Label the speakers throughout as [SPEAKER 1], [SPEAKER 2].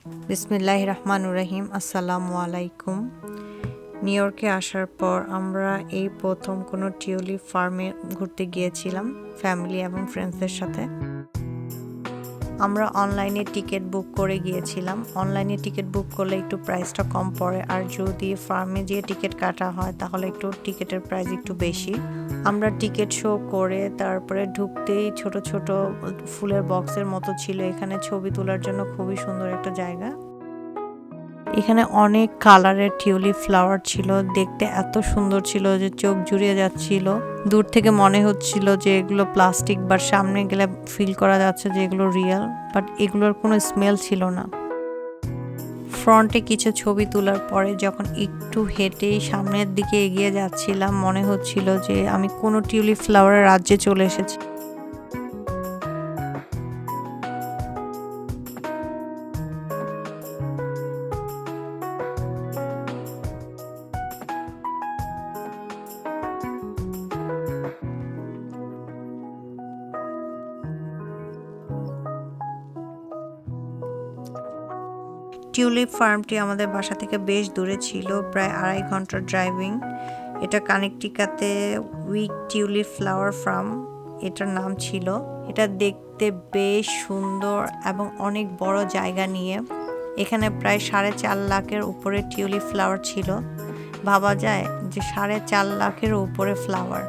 [SPEAKER 1] বিসমিল্লাহির রহমানির রহিম। আসসালামু আলাইকুম। নিউ ইয়র্কে আসার পর আমরা এই প্রথম কোনো টিউলিপ ফার্মে ঘুরতে গিয়েছিলাম ফ্যামিলি এবং ফ্রেন্ডসদের সাথে। আমরা অনলাইনে টিকিট বুক করে গিয়েছিলাম। অনলাইনে টিকিট বুক করলে একটু প্রাইসটা কম পড়ে, আর যদি ফার্মে যেয়ে টিকিট কাটা হয় তাহলে একটু টিকিটের প্রাইস একটু বেশি। আমরা টিকিট শো করে তারপরে ঢুকতেই ছোট ছোট ফুলের বক্সের মতো ছিল। এখানে ছবি তোলার জন্য খুবই সুন্দর একটা জায়গা। এখানে অনেক কালারের টিউলিপ ফ্লাওয়ার ছিল, দেখতে এত সুন্দর ছিল যে চোখ জুড়িয়ে যাচ্ছিল। দূর থেকে মনে হচ্ছিল যে এগুলো প্লাস্টিক, বাট সামনে গেলে ফিল করা যাচ্ছে যে এগুলো রিয়েল, বাট এগুলোর কোনো স্মেল ছিল না। ফ্রন্টে কিছু ছবি তোলার পরে যখন একটু হেঁটেই সামনের দিকে এগিয়ে যাচ্ছিলাম, মনে হচ্ছিল যে আমি কোনো টিউলিপ ফ্লাওয়ারের রাজ্যে চলে এসেছি। টিউলিপ ফার্মটি আমাদের বাসা থেকে বেশ দূরে ছিল, প্রায় 2.5 ঘন্টার ড্রাইভিং। এটা কানেকটিকাতে উইক টিউলিপ ফ্লাওয়ার ফার্ম এটার নাম ছিল। এটা দেখতে বেশ সুন্দর এবং অনেক বড় জায়গা নিয়ে। এখানে প্রায় 4.5 লাখের উপরে টিউলিপ ফ্লাওয়ার ছিল। ভাবা যায় যে 4.5 লাখের উপরে ফ্লাওয়ার।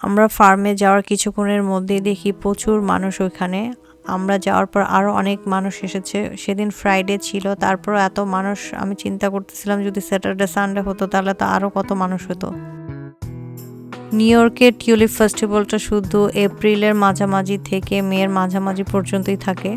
[SPEAKER 1] আমরা ফার্মে যাওয়ার কিছুক্ষণের মধ্যেই দেখি প্রচুর মানুষ ওখানে। আমরা যাওয়ার পর আরও অনেক মানুষ এসেছে। সেদিন ফ্রাইডে ছিল, তারপর এত মানুষ, আমি চিন্তা করতেছিলাম যদি স্যাটারডে সানডে হতো তাহলে তো আরও কত মানুষ হতো। নিউ ইয়র্কের টিউলিপ ফেস্টিভ্যালটা শুধু এপ্রিলের মাঝামাঝি থেকে মের মাঝামাঝি পর্যন্তই থাকে।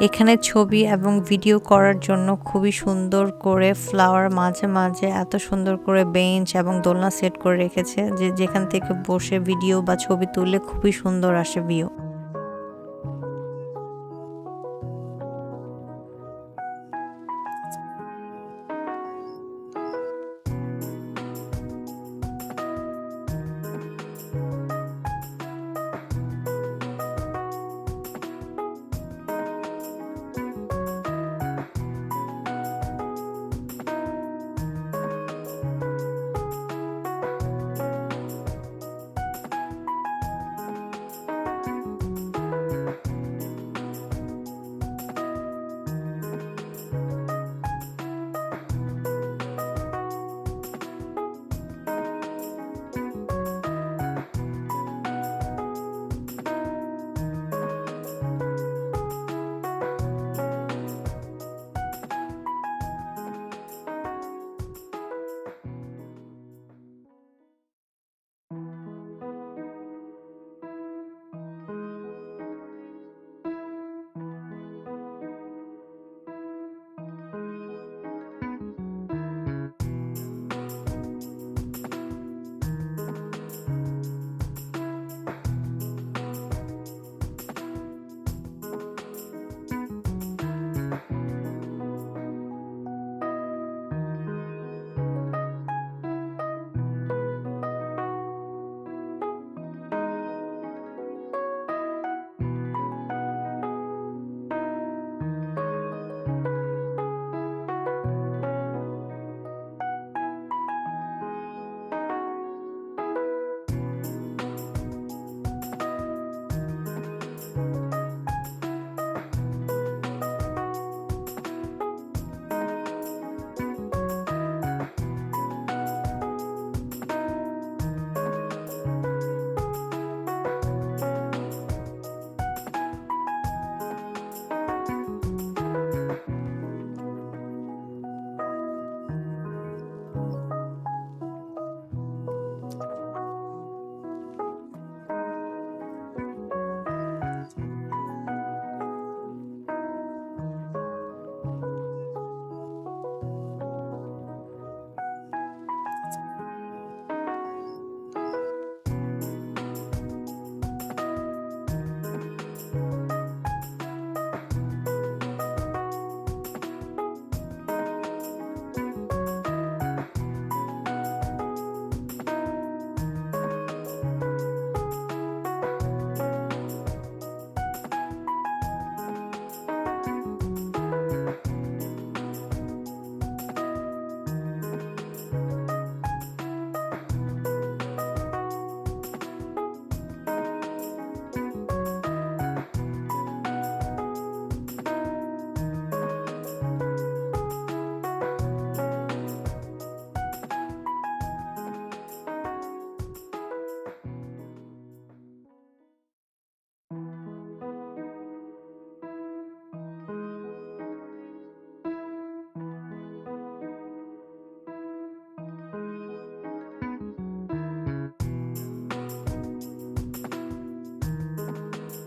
[SPEAKER 1] এখানে ছবি এবং ভিডিও করার জন্য খুবই সুন্দর করে ফ্লাওয়ার মাঝে মাঝে এত সুন্দর করে বেঞ্চ এবং দোলনা সেট করে রেখেছে যে যেখান থেকে বসে ভিডিও বা ছবি তুললে খুবই সুন্দর আসে ভিউ।